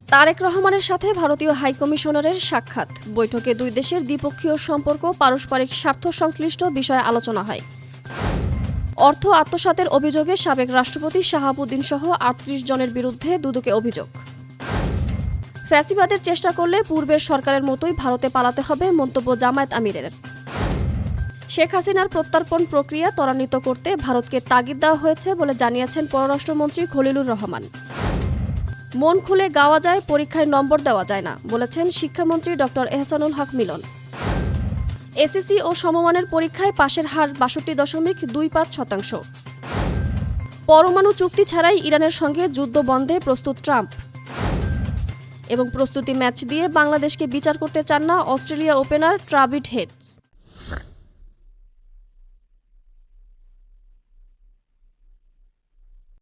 তারেক রহমানের সাথে ভারতীয় হাইকমিশনারের সাক্ষাৎ। বৈঠকে দুই দেশের দ্বিপক্ষীয় সম্পর্ক, পারস্পরিক স্বার্থ সংশ্লিষ্ট বিষয়ে আলোচনা হয়। অর্থ আত্মসাতের অভিযোগে সাবেক রাষ্ট্রপতি শাহাবুদ্দিন সহ ৩৮ জনের বিরুদ্ধে দুদকে অভিযোগ। ফ্যাসিবাদের চেষ্টা করলে পূর্বের সরকারের মতোই ভারতে পালাতে হবে, মন্তব্য জামায়াত আমিরের। শেখ হাসিনার প্রত্যর্পণ প্রক্রিয়া ত্বরান্বিত করতে ভারতকে তাগিদ দেওয়া হয়েছে বলে জানিয়েছেন পররাষ্ট্রমন্ত্রী খলিলুর রহমান। মন খুলে গাওয়া যায়, পরীক্ষায় নম্বর দেওয়া যায় না, বলেছেন শিক্ষামন্ত্রী ডক্টর এহসানুল হক মিলন। এসএসসি ও সমমানের পরীক্ষায় পাশের হার ৬২.২৫%। পরমাণু চুক্তি ছাড়াই ইরানের সঙ্গে যুদ্ধ বন্ধে প্রস্তুত ট্রাম্প। এবং প্রস্তুতি ম্যাচ দিয়ে বাংলাদেশকে বিচার করতে চান না অস্ট্রেলিয়া ওপেনার ট্রাভিড হেডস।